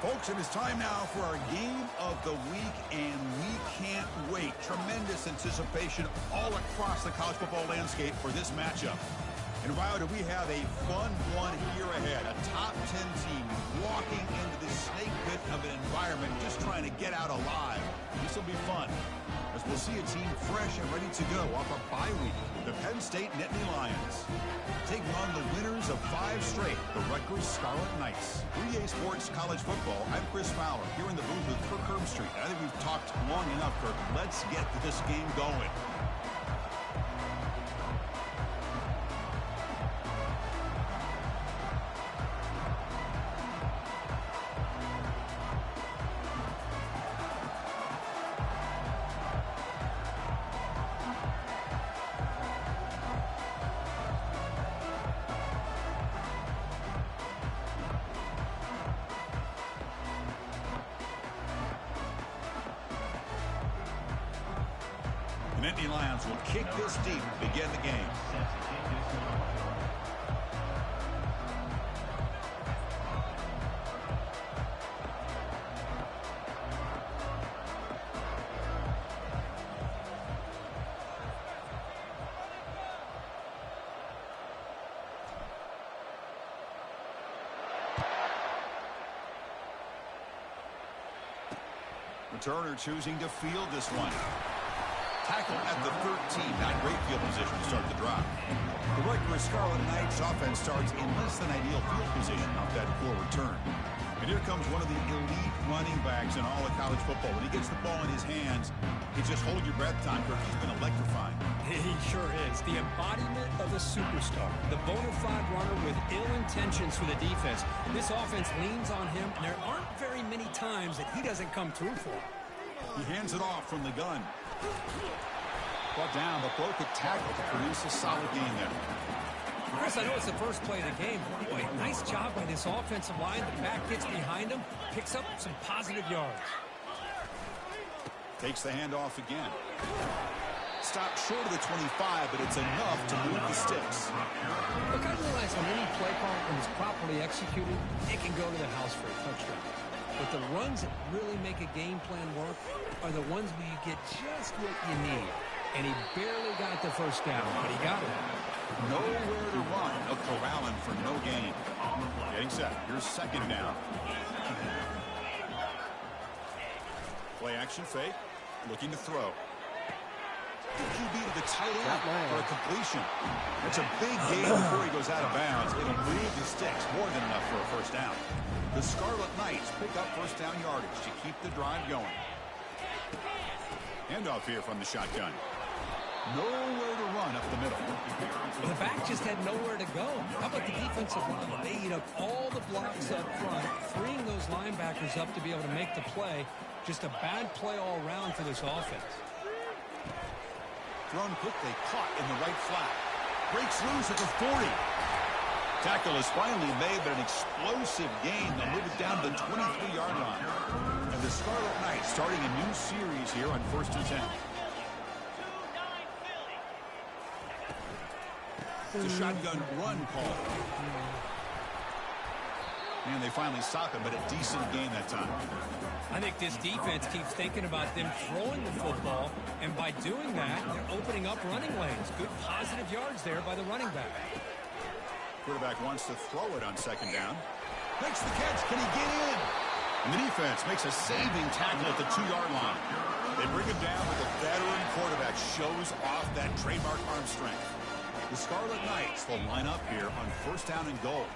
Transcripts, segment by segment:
Folks, it is time now for our game of the week, and we can't wait. Tremendous anticipation all across the college football landscape for this matchup. And wow, do we have a fun one here ahead. A top 10 team walking into this snake pit of an environment just trying to get out alive. This will be fun, as we'll see a team fresh and ready to go off a bye week. The Penn State Nittany Lions taking on the winners of 5 straight, the Rutgers Scarlet Knights. EA Sports College Football. I'm Chris Fowler here in the booth with Kirk Herbstreit. I think we've talked long enough, Kirk. Let's get this game going. The Nittany Lions will kick this deep to begin the game. Returner choosing to field this one. Tackle at the 13, not great field position to start the drive. The Rutgers Scarlet Knights offense starts in less than ideal field position off that poor return. And here comes one of the elite running backs in all of college football. When he gets the ball in his hands, it's just hold your breath time, Kirk. He's been electrifying. He sure is. The embodiment of a superstar. The bona fide runner with ill intentions for the defense. This offense leans on him, and there aren't very many times that he doesn't come through for him. He hands it off from the gun. Brought down, but broke a tackle to produce a solid gain there. Chris, I know it's the first play of the game. Boy, nice job by this offensive line. The back gets behind him, picks up some positive yards. Takes the handoff again. Stopped short of the 25, but it's enough to move the sticks. Look, I realize on any play call, when it's properly executed, it can go to the house for a touchdown. But the runs that really make a game plan work are the ones where you get just what you need. And he barely got the first down, but he got it. Nowhere to run. No corralling for no gain. Getting set. Here's second down. Play action fake. Looking to throw. QB to the tight end for a completion. It's a big gain before he goes out of bounds. It'll move the sticks. More than enough for a first down. The Scarlet Knights pick up first down yardage to keep the drive going. Handoff here from the shotgun. Nowhere to run up the middle. The back just had nowhere to go. How about the defensive line? They eat up all the blocks up front, freeing those linebackers up to be able to make the play. Just a bad play all around for this offense. Thrown quickly, caught in the right flat. Breaks loose at the 40. Tackle is finally made, but an explosive gain. They'll move it down to the 23-yard line. And the Scarlet Knights starting a new series here on 1st and 10. It's a shotgun run call. And they finally stop him, but a decent gain that time. I think this defense keeps thinking about them throwing the football, and by doing that, they're opening up running lanes. Good positive yards there by the running back. Quarterback wants to throw it on second down. Makes the catch. Can he get in? And the defense makes a saving tackle at the 2-yard line. They bring him down, but the veteran quarterback shows off that trademark arm strength. The Scarlet Knights will line up here on first down and goal.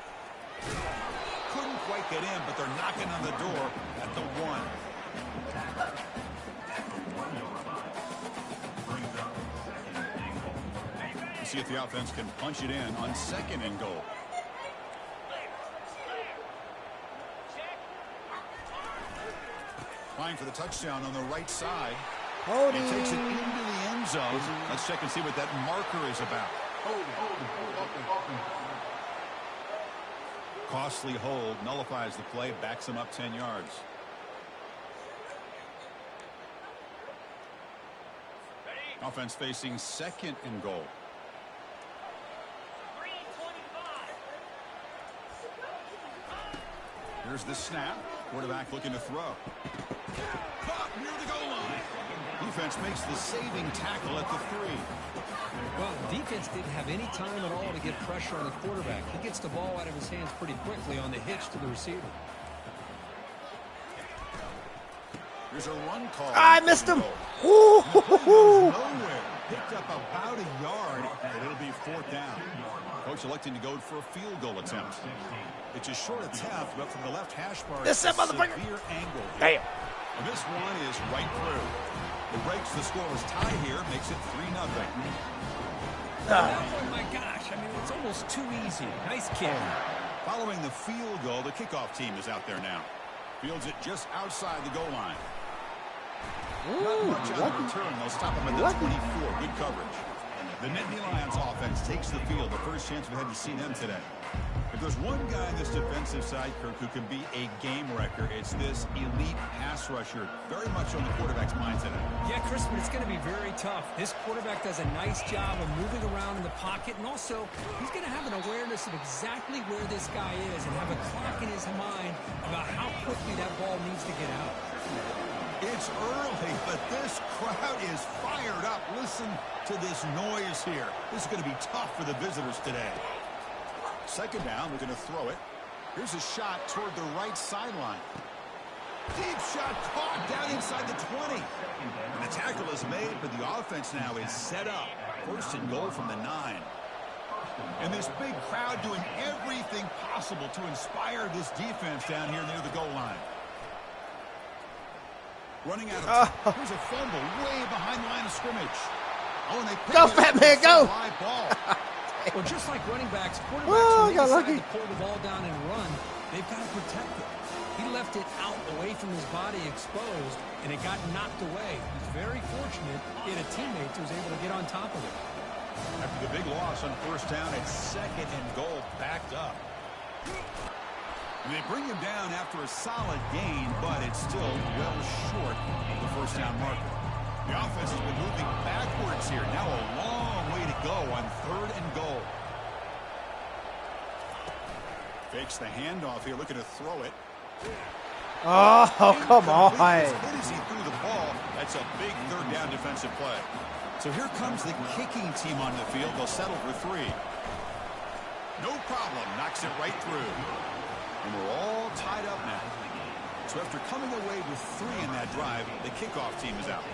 Couldn't quite get in, but they're knocking on the door at the 1. We'll see if the offense can punch it in on second and goal. Trying for the touchdown on the right side. He takes it into the end zone. Let's check and see what that marker is about. Costly hold, nullifies the play, backs him up 10 yards. Offense facing second and goal. Here's the snap. Quarterback looking to throw. Caught near the goal line. Defense makes the saving tackle at the 3. Well, defense didn't have any time at all to get pressure on the quarterback. He gets the ball out of his hands pretty quickly on the hitch to the receiver. There's a run call. I missed him. Nowhere. Picked up about a yard, and it'll be 4th down. Coach electing to go for a field goal attempt. It's a short attempt, but from the left hash mark, This that motherfucker. severe angle. Damn. And this one is right through. It breaks the scoreless tie here, makes it 3-0. Oh, my gosh. I mean, it's almost too easy. Nice kick. Following the field goal, the kickoff team is out there now. Fields it just outside the goal line. Not much on the return. They'll stop him at the 24. Good coverage. The Nittany Lions offense takes the field. The first chance we had to see them today. If there's one guy on this defensive side, Kirk, who can be a game wrecker, it's this elite pass rusher. Very much on the quarterback's mind today. Yeah, Chris, but it's going to be very tough. This quarterback does a nice job of moving around in the pocket, and also he's going to have an awareness of exactly where this guy is and have a clock in his mind about how quickly that ball needs to get out. It's early, but this crowd is fired up. Listen to this noise here. This is going to be tough for the visitors today. 2nd down, we're going to throw it. Here's a shot toward the right sideline. Deep shot caught down inside the 20. And the tackle is made, but the offense now is set up. 1st and goal from the 9. And this big crowd doing everything possible to inspire this defense down here near the goal line. Running out of time. Here's a fumble way behind the line of scrimmage. Oh, and they Go, fat man, go. Live ball. Well, just like running backs, quarterbacks, when they got decide lucky. to pull the ball down and run, they've got to protect it. He left it out away from his body exposed, and it got knocked away. He's very fortunate he had a teammate who was able to get on top of it. After the big loss on 1st down, it's 2nd and goal, backed up. And they bring him down after a solid gain, but it's still well short of the 1st down marker. The offense has been moving backwards here. Now a long way to go on 3rd and goal. Fakes the handoff here, looking to throw it. Oh, come on. As he threw the ball, that's a big 3rd down defensive play. So here comes the kicking team on the field. They'll settle for 3. No problem. Knocks it right through. And we're all tied up now. So after coming away with 3 in that drive, the kickoff team is out.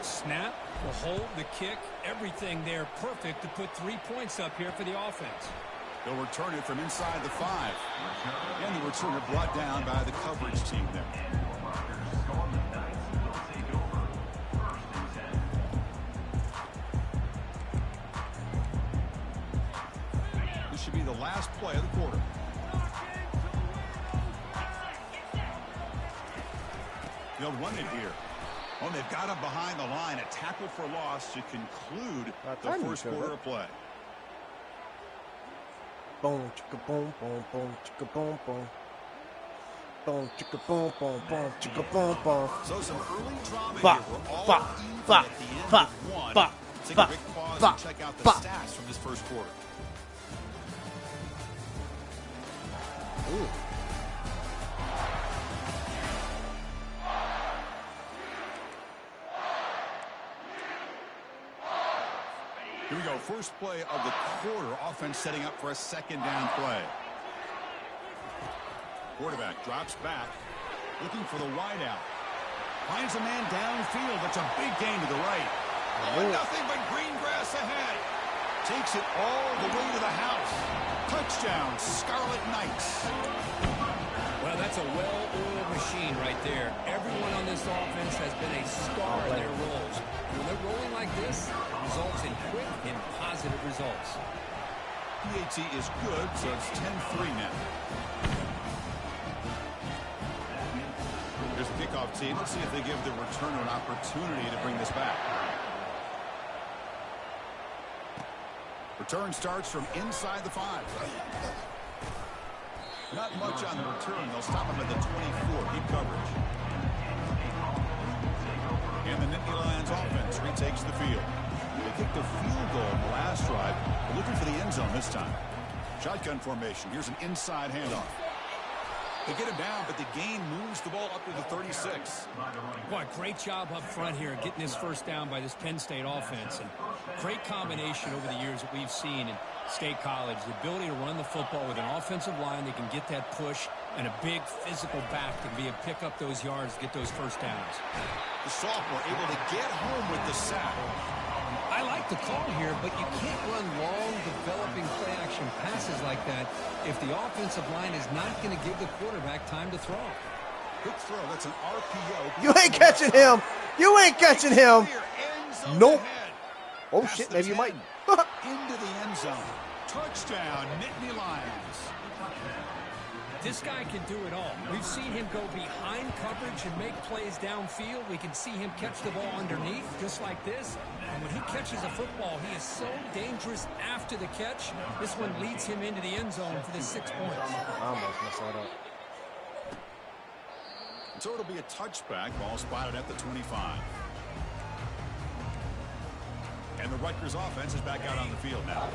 Snap, the hold, the kick, everything there perfect to put 3 points up here for the offense. They'll return it from inside the 5. And the returner brought down by the coverage team there. This should be the last play of the quarter. They'll run it here. Oh, they've got him behind the line. A tackle for loss to conclude the 1st quarter of play. Boom, chicka, boom, boom, boom, chicka, boom, boom. Boom, chicka, boom, boom, boom, chicka, boom, boom. So some early drama Ba, here. We're all ba, even ba, at the end ba, of 1. ba, Take ba, a quick pause ba, and check out the ba. stats from this 1st quarter. Ooh. Here we go. First play of the quarter. Offense setting up for a 2nd down play. Quarterback drops back, looking for the wideout. Finds a man downfield. That's a big gain to the right. Oh, nothing but green grass ahead. Takes it all the way to the house. Touchdown, Scarlet Knights. Well, that's a well-oiled machine right there. Everyone on this offense has been a star in their roles. When they're rolling like this, it results in quick and positive results. PAT is good, so it's 10-3 now. Here's the kickoff team. Let's see if they give the returner an opportunity to bring this back. Return starts from inside the 5. Not much on the return. They'll stop him at the 24. Deep coverage. And the Nittany Lions offense retakes the field. They kicked a field goal in the last drive. They're looking for the end zone this time. Shotgun formation. Here's an inside handoff. They get him down, but the gain moves the ball up to the 36. Boy, great job up front here getting this first down by this Penn State offense. And great combination over the years that we've seen in State College. The ability to run the football with an offensive line that can get that push and a big physical back to be able to pick up those yards, get those first downs. The sophomore able to get home with the sack. I like the call here, but you can't run long, developing play-action passes like that if the offensive line is not going to give the quarterback time to throw. Quick throw. That's an RPO. You ain't catching him. You ain't catching him. Nope. Oh, shit. Maybe you might. Into the end zone. Touchdown, Nittany Lions. This guy can do it all. We've seen him go behind coverage and make plays downfield. We can see him catch the ball underneath, just like this. And when he catches a football, he is so dangerous after the catch. This one leads him into the end zone for the 6 points. I almost messed that up. So it'll be a touchback. Ball spotted at the 25. And the Rutgers offense is back out on the field now.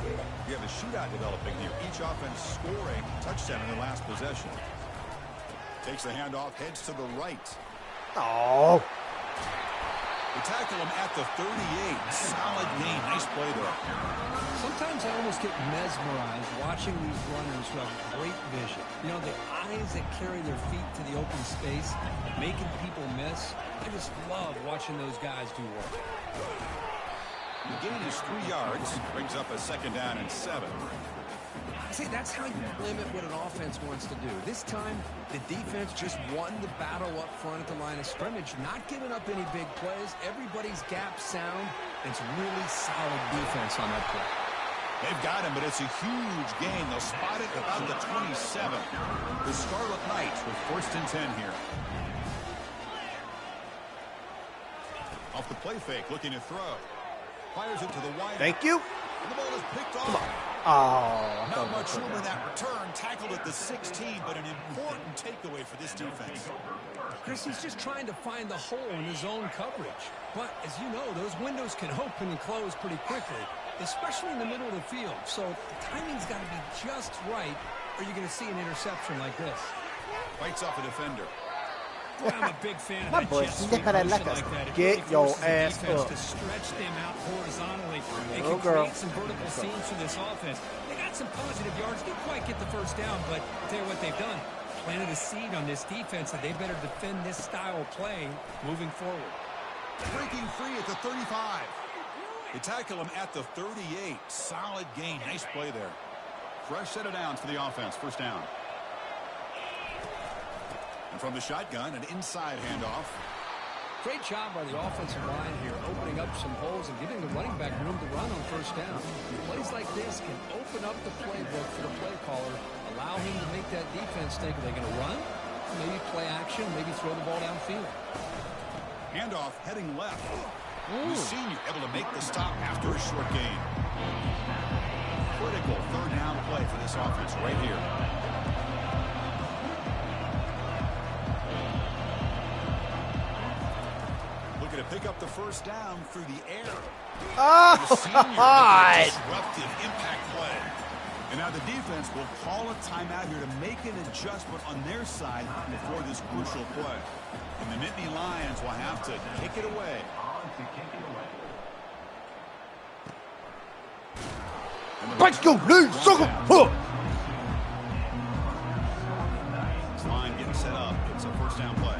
We have a shootout developing here. Each offense scoring a touchdown in their last possession. Takes the handoff, heads to the right. Oh. We tackle him at the 38. Solid gain. Nice play there. Sometimes I almost get mesmerized watching these runners who have great vision. You know, the eyes that carry their feet to the open space, making people miss. I just love watching those guys do work. The gain is 3 yards. Brings up a 2nd down and 7. See, that's how you limit what an offense wants to do. This time, the defense just won the battle up front at the line of scrimmage, not giving up any big plays. Everybody's gap sound. It's really solid defense on that play. They've got him, but it's a huge gain. They'll spot it about the 27. The Scarlet Knights with 1st and 10 here. Off the play fake, looking to throw. Fires it to the wide. Thank you. And the ball is picked off. Oh. Not much room in that return. Tackled at the 16, but an important takeaway for this defense. Chris, he's just trying to find the hole in his own coverage. But as you know, those windows can open and close pretty quickly, especially in the middle of the field. So the timing's got to be just right, or you're going to see an interception like this. Fights off a defender. Well, I'm a big fan of My that boy, jet sweep motion like that. It get really your forces the ass defense up. to stretch them out horizontally. They Little can girl. create some vertical seams for this offense. They got some positive yards. Didn't quite get the first down, but I'll tell you what they've done. Planted a seed on this defense that they better defend this style of play moving forward. Breaking free at the 35. They tackle him at the 38. Solid gain. Nice play there. Fresh set of downs for the offense. 1st down. And from the shotgun, an inside handoff. Great job by the offensive line here, opening up some holes and giving the running back room to run on 1st down. Plays like this can open up the playbook for the play caller, allow him to make that defense think, are they going to run? Maybe play action, maybe throw the ball downfield. Handoff heading left. The senior able to make the stop after a short gain. Critical 3rd down play for this offense right here. To pick up the 1st down through the air. Oh, God. Disruptive impact play. And now the defense will call a timeout here to make an adjustment on their side before this crucial play. And the Nittany Lions will have to kick it away. Let's go, dude. Line getting set up. It's a 1st down play.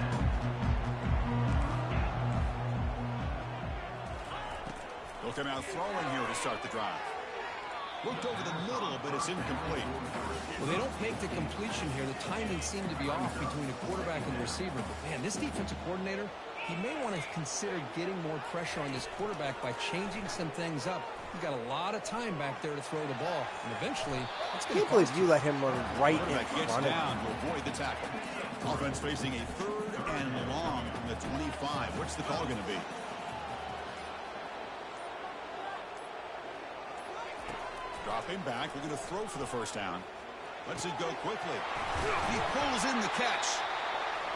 They'll come out throwing here to start the drive. Looked over the middle, but it's incomplete. Well, they don't make the completion here. The timing seemed to be off between the quarterback and the receiver. But, man, this defensive coordinator, he may want to consider getting more pressure on this quarterback by changing some things up. You've got a lot of time back there to throw the ball. And eventually, it's going to Can't believe you let him run right in gets front of down to avoid the tackle. Offense facing a 3rd and long from the 25. What's the call going to be? Dropping back, looking to throw for the 1st down. Lets it go quickly. He pulls in the catch.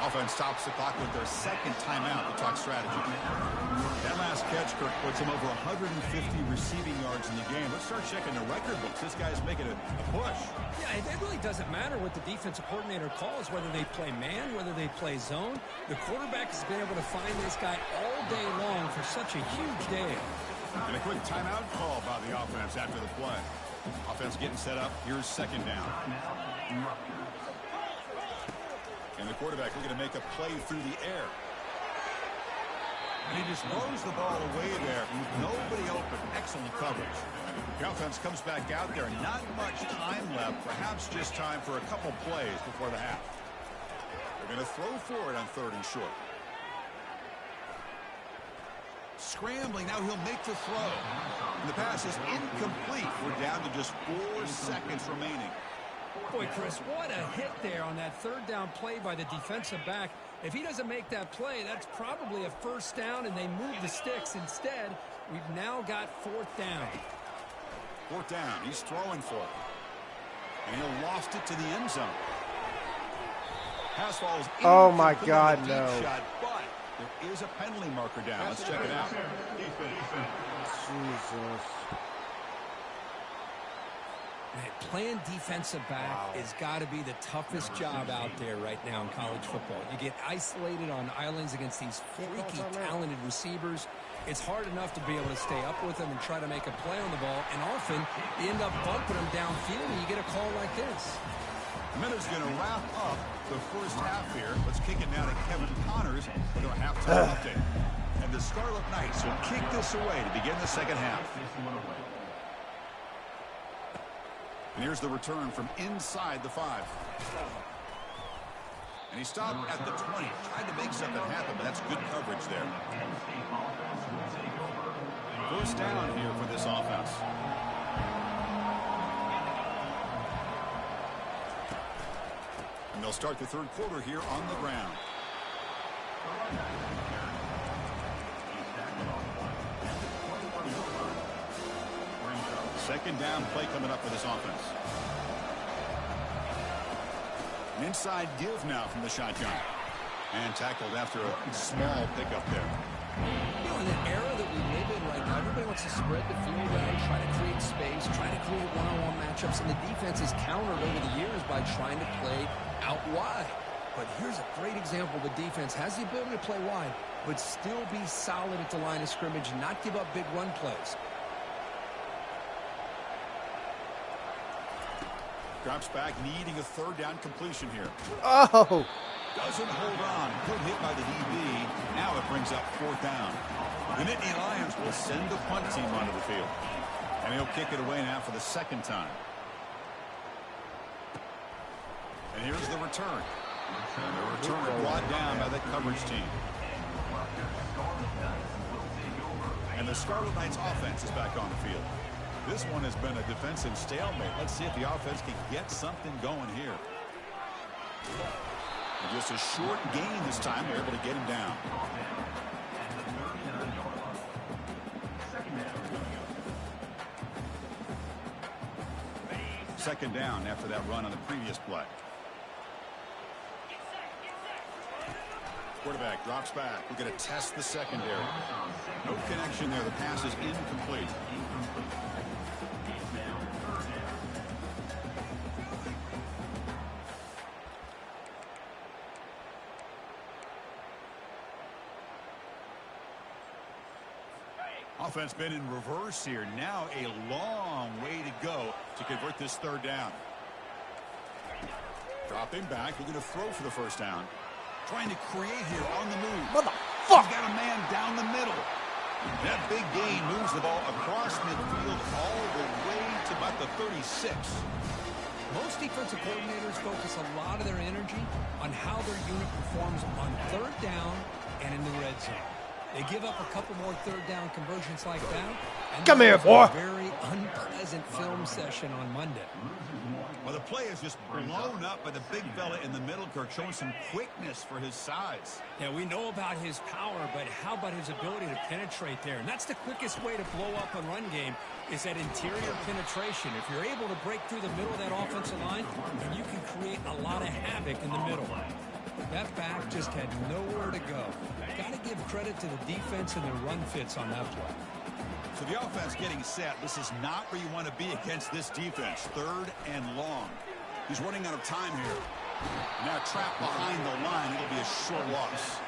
Offense stops the clock with their second timeout to talk strategy. That last catch, Kirk, puts him over 150 receiving yards in the game. Let's start checking the record books. This guy's making a push. Yeah, it really doesn't matter what the defensive coordinator calls, whether they play man, whether they play zone. The quarterback has been able to find this guy all day long for such a huge day. And a quick timeout call by the offense after the play. Offense getting set up. Here's second down. And the quarterback looking to make a play through the air. And he just throws the ball away there. Nobody open. Excellent coverage. The offense comes back out there. Not much time left. Perhaps just time for a couple plays before the half. They're going to throw for it on 3rd and short. Scrambling. Now he'll make the throw. And the pass is incomplete. We're down to just 4 seconds remaining. Boy, Chris, what a hit there on that 3rd down play by the defensive back. If he doesn't make that play, that's probably a 1st down, and they move the sticks. Instead, we've now got 4th down. 4th down. He's throwing for it. And he'll lost it to the end zone. Pass falls. Oh, my God, no. Shot, but there is a penalty marker down. Let's check it out. Jesus. Man, playing defensive back has got to be the toughest job out there right now in college football. You get isolated on islands against these freaky, talented receivers. It's hard enough to be able to stay up with them and try to make a play on the ball, and often you end up bumping them downfield and you get a call like this. Miller's going to wrap up the first half here. Let's kick it now to Kevin Connors with our halftime update. And the Scarlet Knights will kick this away to begin the second half. And here's the return from inside the 5. And he stopped at the 20. Tried to make something happen, but that's good coverage there. First down here for this offense. And they'll start the 3rd quarter here on the ground. Second down play coming up for this offense. An inside give now from the shotgun. And tackled after a small pickup there. You know, in the era that we live in right now, everybody wants to spread the field out, try to create space, try to create one-on-one matchups, and the defense is countered over the years by trying to play out wide. But here's a great example. The defense has the ability to play wide, but still be solid at the line of scrimmage and not give up big run plays. Drops back, needing a 3rd down completion here. Oh! Doesn't hold on. Good hit by the DB. Now it brings up 4th down. The Nittany Lions will send the punt team onto the field. And he'll kick it away now for the 2nd time. And here's the return. And the return brought down by the coverage team. And the Scarlet Knights offense is back on the field. This one has been a defensive stalemate. Let's see if the offense can get something going here. And just a short gain this time. They're able to get him down. Second down after that run on the previous play. Quarterback drops back. We're going to test the secondary. No connection there. The pass is incomplete. Offense been in reverse here. Now a long way to go to convert this 3rd down. Dropping back. We're going to throw for the 1st down. Trying to create here on the move. Motherfucker! He's got a man down the middle. That big gain moves the ball across midfield all the way to about the 36. Most defensive coordinators focus a lot of their energy on how their unit performs on 3rd down and in the red zone. They give up a couple more 3rd down conversions like that. And come here, boy. A very unpleasant film session on Monday. Well, the play is just blown up by the big fella in the middle, Kirk, showing some quickness for his size. Yeah, we know about his power, but how about his ability to penetrate there? And that's the quickest way to blow up a run game is that interior penetration. If you're able to break through the middle of that offensive line, then you can create a lot of havoc in the middle. That back just had nowhere to go. Got to give credit to the defense and their run fits on that play. So the offense getting set. This is not where you want to be against this defense. 3rd and long. He's running out of time here. Now trapped behind the line. It'll be a short loss.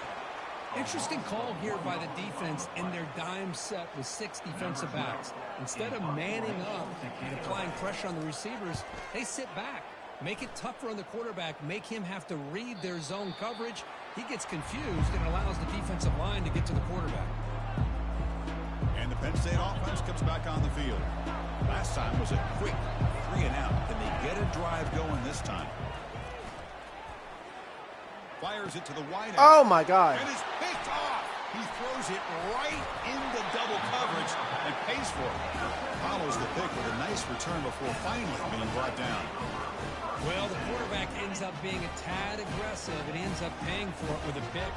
Interesting call here by the defense in their dime set with 6 defensive backs. Instead of manning up and applying pressure on the receivers, they sit back. Make it tougher on the quarterback. Make him have to read their zone coverage. He gets confused and allows the defensive line to get to the quarterback. And the Penn State offense comes back on the field. Last time was a quick 3 and out. Can they get a drive going this time? Fires it to the wide end. Oh, my God. And it's picked off. He throws it right into double coverage and pays for it. Follows the pick with a nice return before finally being brought down. Well, the quarterback ends up being a tad aggressive and ends up paying for it with a pick.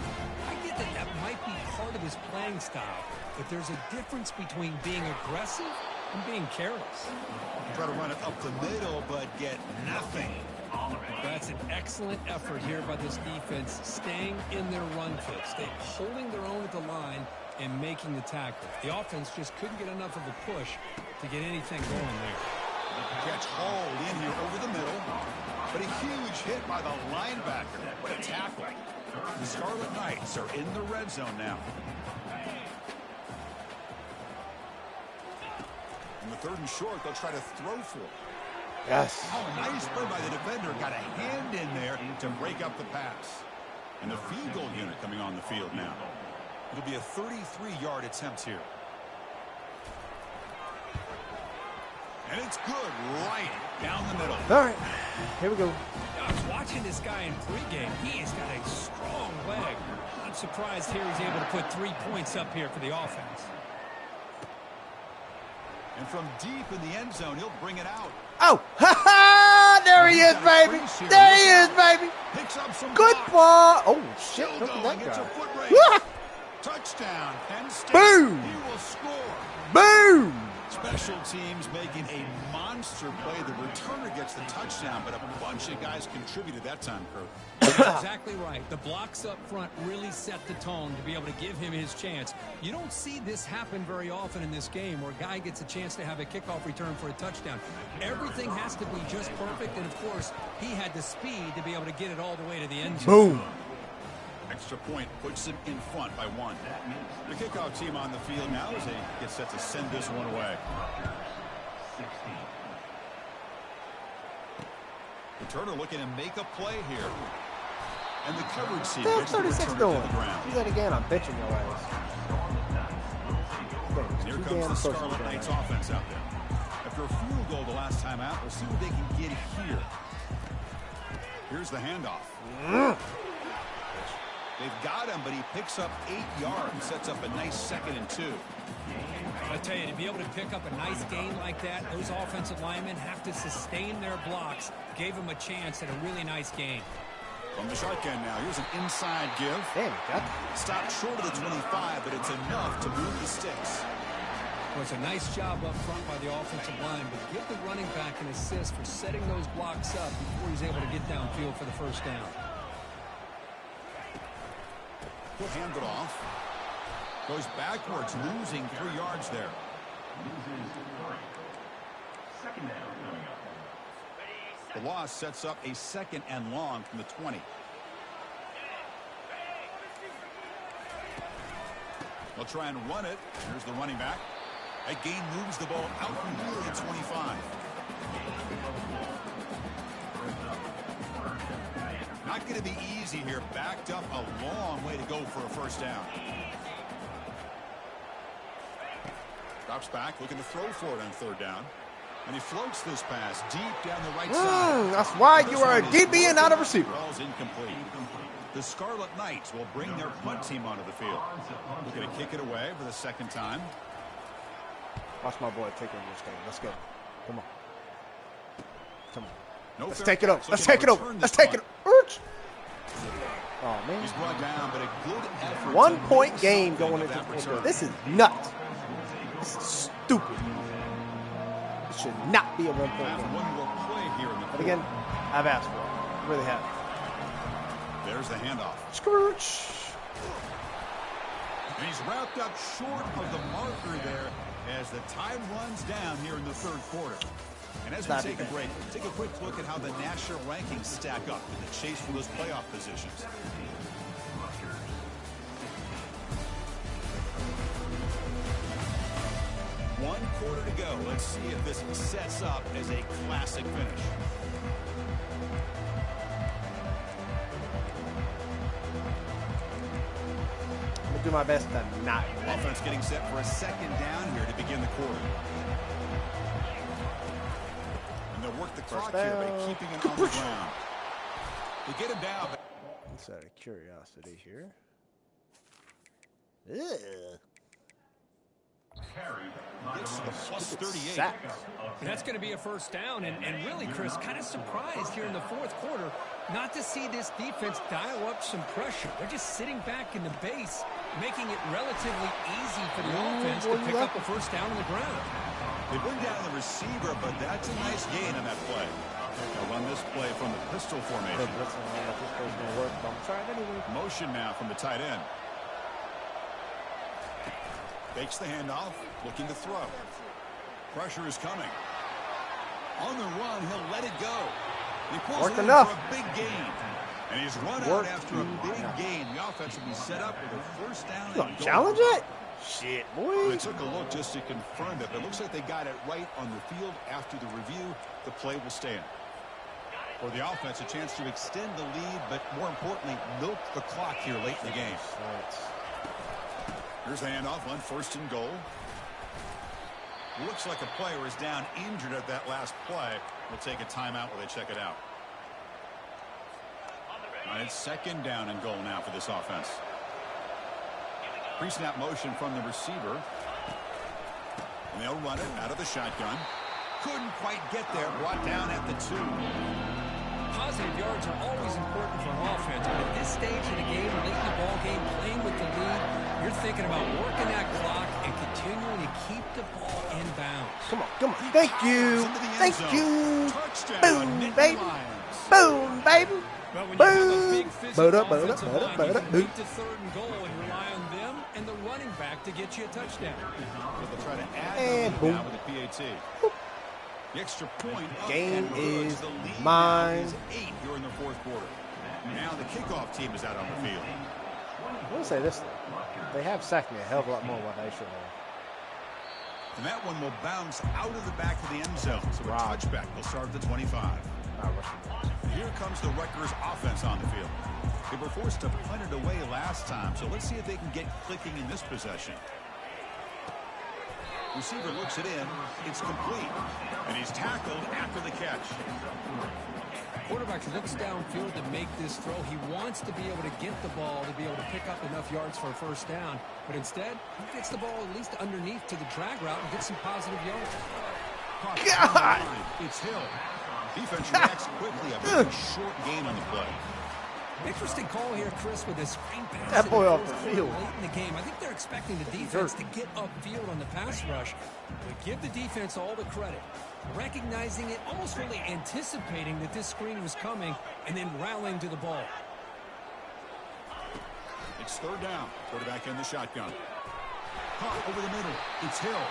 I get that that might be part of his playing style, but there's a difference between being aggressive and being careless. Try to run it up the middle, but get nothing. That's an excellent effort here by this defense, staying in their run fit, holding their own at the line and making the tackle. The offense just couldn't get enough of a push to get anything going there. Catch hauled in here over the middle, but a huge hit by the linebacker. What a tackle. The Scarlet Knights are in the red zone now. In the 3rd and short, they'll try to throw for it. Yes. Oh, nice play by the defender. Got a hand in there to break up the pass. And the field goal unit coming on the field now. It'll be a 33-yard attempt here. And it's good right down the middle. All right, here we go. I was watching this guy in pregame. He has got a strong leg. I'm surprised here he's able to put 3 points up here for the offense. And from deep in the end zone, he'll bring it out. Oh, ha-ha! There he is, baby. There he is, baby. Picks up some Good blocks. ball. Oh, shit. Still Look at going. that It's a guy. foot race. Touchdown, Penn State. Boom. He will score. Boom. Special teams making a monster play. The returner gets the touchdown, but a bunch of guys contributed that time, Kurt. Exactly right. The blocks up front really set the tone to be able to give him his chance. You don't see this happen very often in this game where a guy gets a chance to have a kickoff return for a touchdown. Everything has to be just perfect, and, of course, he had the speed to be able to get it all the way to the end zone. Boom. Extra point puts them in front by 1. The kickoff team on the field now as they get set to send this one away. Returner looking to make a play here. And the coverage team What's gets the 36 returner doing? to the ground. Do that again. I'm bitching your ass. And here comes the Scarlet Knights offense out there. After a field goal the last time out, we'll see what they can get here. Here's the handoff. They've got him, but he picks up 8 yards. Sets up a nice 2nd and 2. I tell you, to be able to pick up a nice gain like that, those offensive linemen have to sustain their blocks. Gave him a chance at a really nice gain. From the shotgun now, here's an inside give. Damn, got that. Stopped short of the 25, but it's enough to move the sticks. Well, it's a nice job up front by the offensive line, but give the running back an assist for setting those blocks up before he's able to get downfield for the first down. He'll hand it off. Goes backwards, losing 3 yards there. The loss sets up a 2nd and long from the 20. They'll try and run it. Here's the running back. That gain moves the ball out from nearly the 25. Not going to be easy here. Backed up a long way to go for a first down. Drops back, looking to throw for it on 3rd down. And he floats this pass deep down the right side. That's why you are a DB and not a receiver. Ball's incomplete. The Scarlet Knights will bring their punt team onto the field. Looking to kick it away for the 2nd time. Watch my boy take over this game. Let's go. Come on. Come on. No Let's fair take it over. catch. Let's Looking take to it over. return Let's this take it punt. over. Oh, man. He's brought down, but a good effort. 1 to point make game something going of into that return. this is nuts. This is stupid. It should not be a 1 point Have game. one more play here in the But again, I've asked for it. Really have. The There's the handoff. Scourge. And he's wrapped up short of the marker there as the time runs down here in the third quarter. And as we take a break, take a quick look at how the national rankings stack up in the chase for those playoff positions. One quarter to go. Let's see if this sets up as a classic finish. I'll do my best to not. Offense getting set for a second down here to begin the quarter. And they'll work the clock here by keeping him on the ground. They get him down. Just out of curiosity here. Ugh. Gets to the plus 38. That's going to be a first down, and really, Chris, kind of surprised here in the fourth quarter not to see this defense dial up some pressure. They're just sitting back in the base, making it relatively easy for the offense to pick up a first down on the ground. They bring down the receiver, but that's a nice gain on that play. They'll run this play from the pistol formation. Motion now from the tight end. Fakes the handoff, looking to throw. Pressure is coming. On the run, he'll let it go. He pulls it in for a big gain. And he's run out after a big gain. The offense will be set up with a first down. You gonna challenge it? Shit, boy. They took a look just to confirm that, but it looks like they got it right on the field. After the review, the play will stand. For the offense, a chance to extend the lead, but more importantly, milk the clock here late in the game. Here's the handoff on first and goal. Looks like a player is down injured at that last play. We'll take a timeout while they check it out. And it's second down and goal now for this offense. Pre-snap motion from the receiver. And they'll run it out of the shotgun. Couldn't quite get there. Brought down at the 2. Positive yards are always important for an offense, but at this stage of the game, late in the ball game, playing with the lead, you're thinking about working that clock and continuing to keep the ball in bounds. Come on, come on. Thank you. Thank you. Boom, baby. Boom, baby. But when you have a big physical offensive line, you can beat the third and goal and rely on them and the running back to get you a touchdown. They'll try to add now with the PAT. The extra point game is mine. 8 during the fourth quarter. Now the kickoff team is out on the field. I will say this, they have sacked me a hell of a lot more than they should have. And that one will bounce out of the back of the end zone. So a touchback will start at the 25. Here comes the Rutgers offense on the field. They were forced to punt it away last time, so let's see if they can get clicking in this possession. Receiver looks it in. It's complete. And he's tackled after the catch. Quarterback looks downfield to make this throw. He wants to be able to get the ball to be able to pick up enough yards for a first down. But instead, he gets the ball at least underneath to the drag route and gets some positive yards. God! It's Hill. Defense reacts quickly. A very short gain on the play. Interesting call here, Chris, with this screen pass. That boy off the field. Late in the game. I think they're expecting the defense to get upfield on the pass rush. But give the defense all the credit. Recognizing it, almost really anticipating that this screen was coming, and then rallying to the ball. It's third down. Quarterback in the shotgun. Caught over the middle. It's Hill.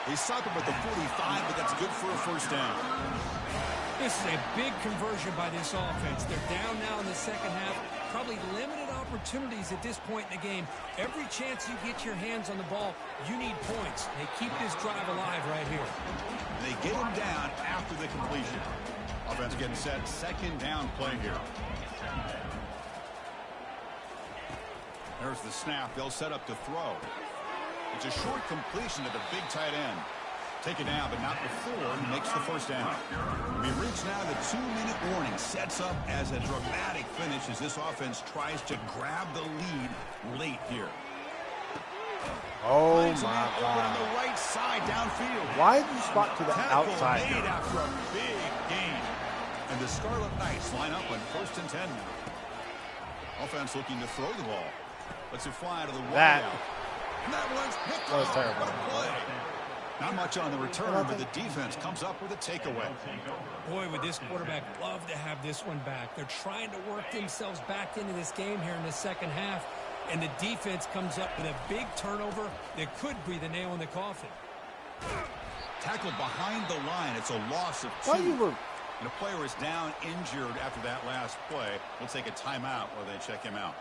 They stop him at the 45, but that's good for a first down. This is a big conversion by this offense. They're down now in the second half. Probably limited opportunities at this point in the game. Every chance you get your hands on the ball, you need points. They keep this drive alive right here. They get him down after the completion. Offense getting set. Second down play here. There's the snap. They'll set up to throw. It's a short completion to the big tight end. Take it down, but not before he makes the first down. We reach now the 2-minute warning. Sets up as a dramatic finish as this offense tries to grab the lead late here. Oh, Finds my God. on the right side downfield. Why did you spot to the Tackle outside? made after a big gain. And the Scarlet Knights line up on 1st and 10 now. Offense looking to throw the ball. Lets it fly out of the wide out. And that one's picked That was off terrible. the play. Not much on the return, but the defense comes up with a takeaway. Boy, would this quarterback love to have this one back. They're trying to work themselves back into this game here in the second half, and the defense comes up with a big turnover that could be the nail in the coffin. Tackled behind the line. It's a loss of 2. And a player is down injured after that last play. We'll take a timeout while they check him out.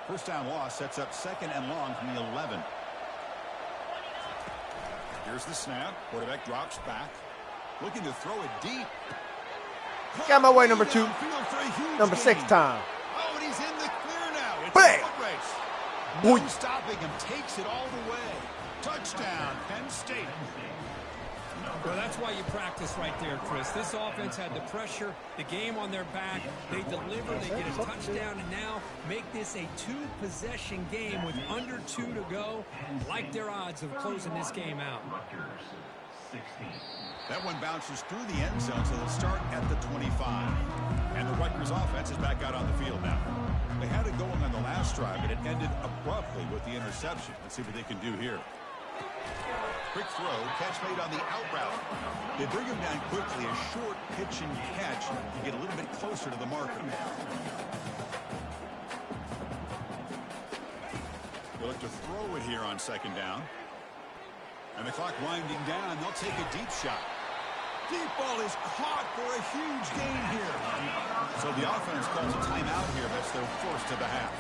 First down loss sets up 2nd and long from the 11. Here's the snap. Quarterback drops back. Looking to throw it deep. Got my way, number 2. Number 6 time. Oh, and he's in the clear now. It's Bang! a foot race. Boy. No stopping him. Takes it all the way. Touchdown, Penn State. Well, that's why you practice right there, Chris. This offense had the pressure, the game on their back. They deliver, they get a touchdown, and now make this a 2-possession game with under 2 to go. Like their odds of closing this game out. That one bounces through the end zone, so they'll start at the 25. And the Rutgers offense is back out on the field now. They had it going on the last drive, but it ended abruptly with the interception. Let's see what they can do here. Quick throw, catch made on the out route. They bring him down quickly, a short pitch and catch to get a little bit closer to the marker. They'll look to throw it here on 2nd down. And the clock winding down, they'll take a deep shot. Deep ball is caught for a huge gain here. So the offense calls a timeout here. That's their first of the half.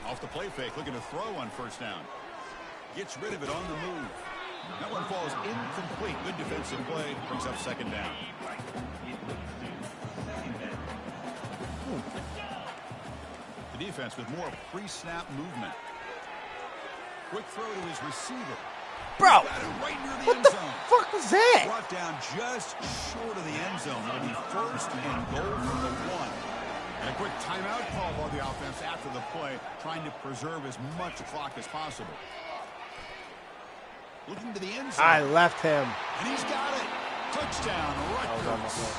Off the play fake, looking to throw on 1st down. Gets rid of it on the move. That one falls incomplete. Good defensive play. Brings up 2nd down. The defense with more pre-snap movement. Quick throw to his receiver. Bro, Right near the what end the zone. fuck was that? Brought down just short of the end zone. It'll be 1st and goal from the 1. And a quick timeout call by the offense after the play, trying to preserve as much clock as possible. Looking to the end zone. I left him. And he's got it. Touchdown, Rutgers.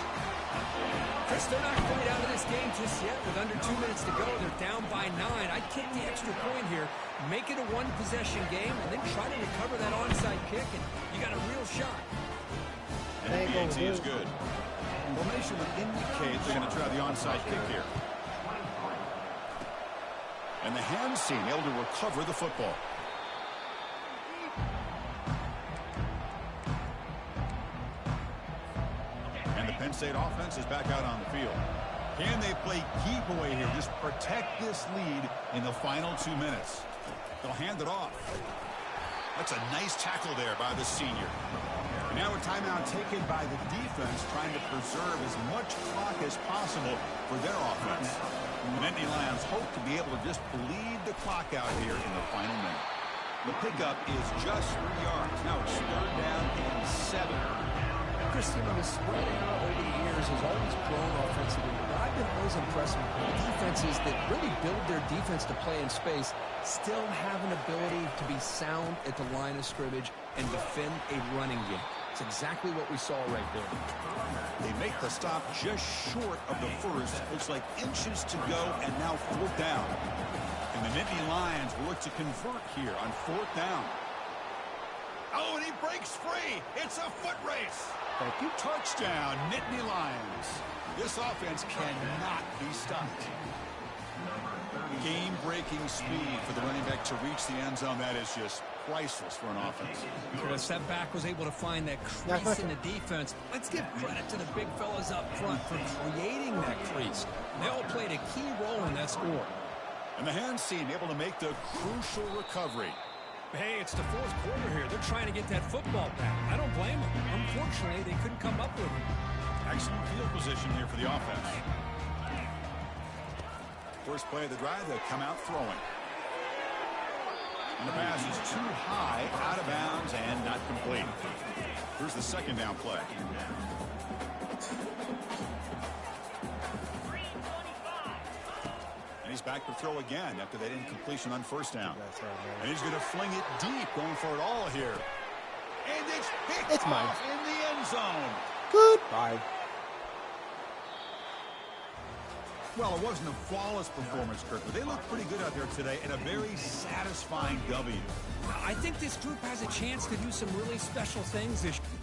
Chris, they're not quite out of this game just yet. With under 2 minutes to go, they're down by 9. I'd kick the extra point here, make it a 1-possession game, and then try to recover that onside kick, and you got a real shot. And the PAT is good. Formation would indicate they're going to try the onside kick here. And the hands team able to recover the football. And the Penn State offense is back out on the field. Can they play keep away here? Just protect this lead in the final 2 minutes. They'll hand it off. That's a nice tackle there by the senior. And now a timeout taken by the defense, trying to preserve as much clock as possible for their offense. The Nittany Lions hope to be able to just bleed the clock out here in the final minute. The pickup is just 3 yards. Now it's 3rd down and 7. Chris, you know, the spread out over the years has always grown offensively, but I've been always impressed with defenses that really build their defense to play in space, still have an ability to be sound at the line of scrimmage and defend a running game. It's exactly what we saw right there. They make the stop just short of the first. Looks like inches to go, and now 4th down. And the Nittany Lions will look to convert here on 4th down. Oh, and he breaks free. It's a foot race. Thank you. Touchdown, Nittany Lions. This offense cannot be stopped. Game-breaking speed for the running back to reach the end zone. That is just priceless for an offense. Chris, that back was able to find that crease in the defense. Let's give credit to the big fellas up front for creating that crease. They all played a key role in that score. And the hands team able to make the crucial recovery. Hey, it's the 4th quarter here. They're trying to get that football back. I don't blame them. Unfortunately, they couldn't come up with it. Excellent field position here for the offense. First play of the drive, they'll come out throwing. And the pass is too high, out of bounds, and not complete. Here's the 2nd down play. And he's back to throw again after that incompletion on 1st down. And he's going to fling it deep, going for it all here. And it's picked off in the end zone. Goodbye. Well, it wasn't a flawless performance, Kirk, but they looked pretty good out there today and a very satisfying W. I think this group has a chance to do some really special things this year.